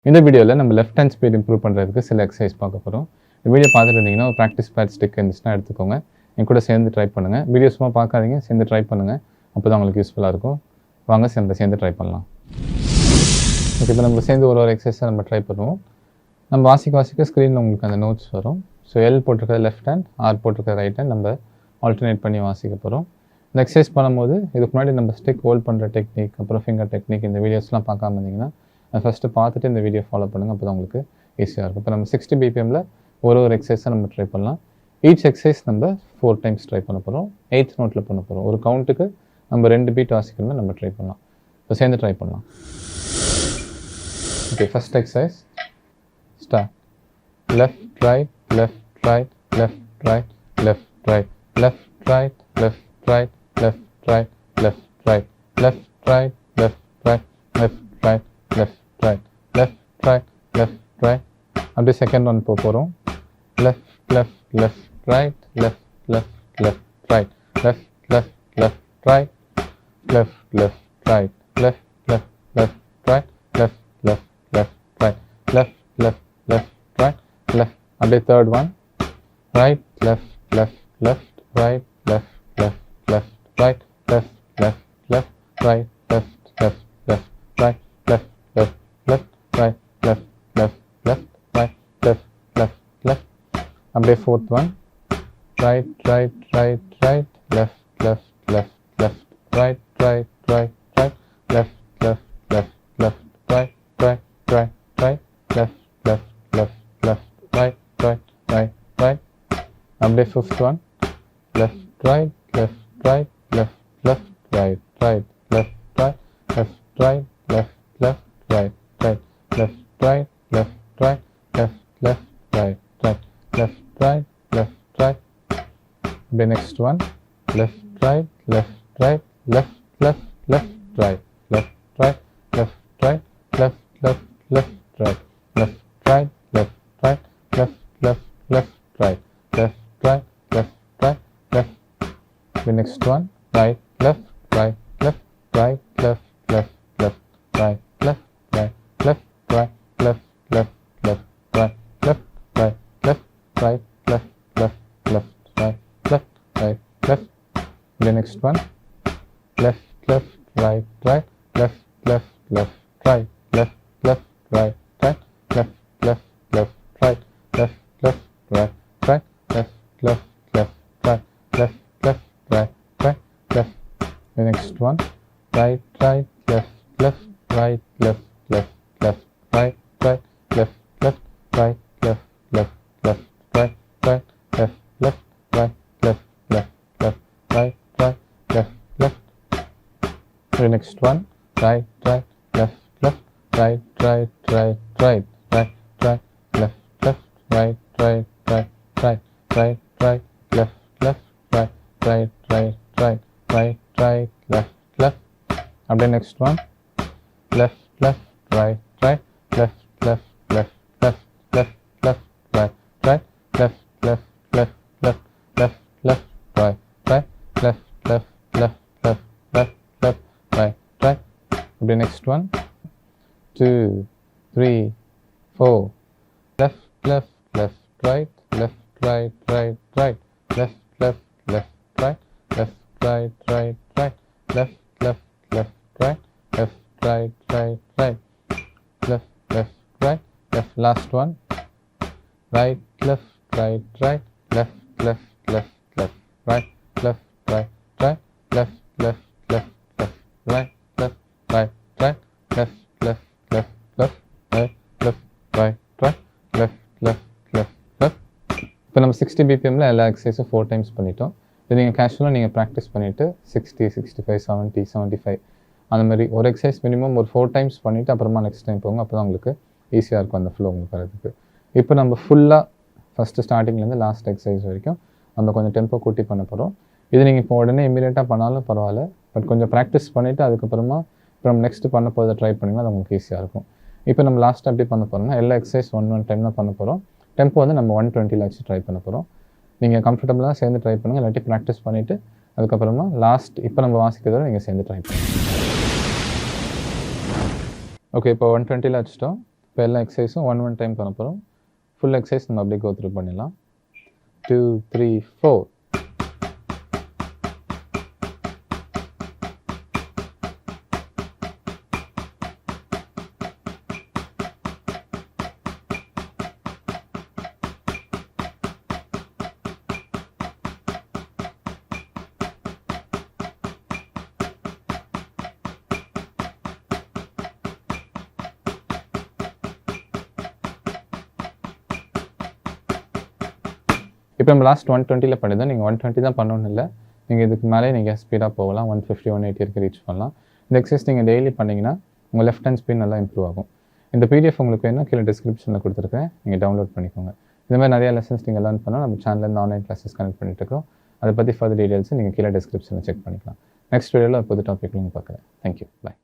இந்த வீடியோவில் நம்ம லெஃப்ட் ஹேண்ட் ஸ்பீட் இம்ப்ரூவ் பண்ணுறதுக்கு சில எக்ஸசைஸ் பார்க்க போகிறோம். இந்த வீடியோ பார்த்துட்டு இருந்தீங்கன்னா ஒரு ப்ராக்டிஸ் பேட் ஸ்டிக் இருந்துச்சுன்னா எடுத்துக்கோங்க. என் கூட சேர்ந்து ட்ரை பண்ணுங்கள். வீடியோ சும்மா பார்க்காதீங்க, சேர்ந்து ட்ரை பண்ணுங்கள். அப்போ தான் உங்களுக்கு யூஸ்ஃபுல்லாக இருக்கும். வாங்க சேர்ந்து ட்ரை பண்ணலாம். ஓகே, இப்போ நம்ம சேர்ந்து ஒரு எக்ஸசைஸை நம்ம ட்ரை பண்ணுவோம். நம்ம வாசிக்க ஸ்க்ரீனில் உங்களுக்கு அந்த நோட்ஸ் வரும். ஸோ எல் போட்டிருக்க லெஃப்ட் ஹேண்ட், ஆர் போட்டிருக்க ரைட் ஹேண்ட் நம்ம ஆல்டர்னேட் பண்ணி வாசிக்க போகிறோம். இந்த எக்ஸசைஸ் பண்ணும்போது இதுக்கு முன்னாடி நம்ம ஸ்டிக் ஹோல்ட் பண்ணுற டெக்னிக், அப்புறம் ஃபிங்கர் டெக்னிக், இந்த வீடியோஸ்லாம் பார்க்காம இருந்தீங்கன்னா ஃபஸ்ட்டு பார்த்துட்டு இந்த வீடியோ ஃபாலோ பண்ணுங்கள். அப்போ தான் உங்களுக்கு ஈஸியாக இருக்கும். இப்போ நம்ம 60 BPMல ஒரு எக்ஸசைஸை நம்ம ட்ரை பண்ணலாம். ஈச் எக்ஸசைஸ் நம்ம 4 times ட்ரை பண்ண போகிறோம். 8th நோட்டில் பண்ண போகிறோம். ஒரு கவுண்ட்டுக்கு நம்ம 2 பீட் வாசிக்கணும்னு நம்ம ட்ரை பண்ணலாம். இப்போ சேர்ந்து ட்ரை பண்ணலாம். Okay, first exercise start. Left right, left right, left right, left right, left right, left right, left right, left right, left right, left right, left right, left right, left right, left right. அப்படியே second one போகிறோம். left left left right, left left left right, left left left right, left left right, left left left right, left left left right, left left left right, left. அப்படியே third one. right left left left right, left left left right, left left left right, left left left right, left left left right, left left left right, left left left. அப்படியே fourth one. right right right right, left left left left right, right right right, left left left left right, right right right, left left left left right, right right right. அப்படியே fifth one. left right left right, left left right right, left right left right, left left right right, left right left right, left left right right, left right left right. The next one. left right left right, left left left right, left right left right, left left left right, left right left right, left left left right, left right left right, left. The next one. right left right left right, left left left right, left right left right, left left left right, left right left right, left left left right, left right left. The next one. left left right right, left left left right, left left right right, left left left right, left left right right, left left left right, left left right right, left. The next one. right right left left right, left left left right right, left left right, left left left right right, left left right, left left left right right, left left. The next one. right right left left right right right right, right right left left right right right right, right right left left right right right right, right right left left. அப்படியே next one. left left right right, left left left left, left left right right, left left left left, left left right right, left left left left, left left right right. அப்படியே next one. 2 3 4. left left left right, left right right right, left left left right, left right right right, left left left right, left right right right, left left right left. Last one. right left right right, left left left left right, left right right, left left left left right, left right right, left left left left right, left right right, left left left left. இப்போ நம்ம 60 BPMல எல்லா எக்ஸசைஸும் 4 times பண்ணிட்டோம். இது நீங்கள் கேஷுவலாக நீங்கள் practice பண்ணிவிட்டு 60 65 70 75 அந்த மாதிரி ஒரு எக்ஸசைஸ் மினிமம் ஒரு 4 times பண்ணிவிட்டு அப்புறமா நெக்ஸ்ட் டைம் போங்க. அப்போ தான் உங்களுக்கு ஈஸியாக இருக்கும் அந்த ஃப்ளோ உங்களுக்கு வரதுக்கு. இப்போ நம்ம ஃபுல்லாக ஃபஸ்ட்டு ஸ்டார்டிங்லேருந்து லாஸ்ட் எக்ஸசைஸ் வரைக்கும் நம்ம கொஞ்சம் டெம்போ கூட்டி பண்ண போகிறோம். இது நீங்கள் இப்போ உடனே இமீடியட்டாக பண்ணாலும் பரவாயில்ல, பட் கொஞ்சம் ப்ராக்டிஸ் பண்ணிவிட்டு அதுக்கப்புறமா இப்போ நம்ம நெக்ஸ்ட்டு பண்ண போகிறத ட்ரை பண்ணிங்கன்னா அது உங்களுக்கு ஈஸியாக இருக்கும். இப்போ நம்ம லாஸ்ட்டாக எப்படி பண்ண போகிறோம்னா எல்லா எக்ஸசைஸ் 1 டைம் தான் பண்ண போகிறோம். டெம்போ வந்து நம்ம 120ல் வச்சு ட்ரை பண்ண போகிறோம். நீங்கள் கம்ஃபர்டபுளாக சேர்ந்து ட்ரை பண்ணுங்கள், இல்லாட்டி ப்ராக்டிஸ் பண்ணிவிட்டு அதுக்கப்புறமா லாஸ்ட் இப்போ நம்ம வாசிக்கிறத நீங்கள் சேர்ந்து ட்ரை பண்ணுங்கள். ஓகே, இப்போ 120ல் வச்சுட்டோம். இப்போ எல்லா எக்ஸசைஸும் ஒன் டைம் பண்ண போகிறோம். ஃபுல் எக்ஸசைஸ் நம்ம அப்படியே கோ த்ரூ பண்ணிடலாம். 2 3 4. இப்போ நம்ம லாஸ்ட் 120ல் பண்ணியிருந்தோம். நீங்கள் 120 தான் பண்ணணும்னு இல்லை, நீங்கள் இதுக்கு மேலே நீங்கள் ஸ்பீடாக போகலாம். 150 180 வரைக்கும் ரீச் பண்ணலாம். இந்த எக்ஸசைஸ் நீங்கள் டெய்லி பண்ணிங்கன்னா உங்கள் லெஃப்ட் ஹேண்ட் ஸ்பீட் நல்லா இம்ப்ரூவ் ஆகும். இந்த பிடிஎஃப் உங்களுக்கு வேணும், கீழே டிஸ்கிரிப்ஷனில் கொடுத்துருக்கேன், நீங்கள் டவுன்லோட் பண்ணிக்கோங்க. இந்த மாதிரி நிறைய லெசன்ஸ் நீங்கள் லேர்ன் பண்ணால் நம்ம சேனலில் ஆன்லைன் கிளாஸஸ் கனெக்ட் பண்ணிட்டு இருக்கோம். அதை பற்றி ஃபர்தர் டீடைல்ஸ் நீங்கள் கீழே டிஸ்கிரிப்ஷனில் செக் பண்ணிக்கலாம். நெக்ஸ்ட் வீடியோவில் புது டாபிக் பார்க்குறேன். தேங்க்யூ, பாய்.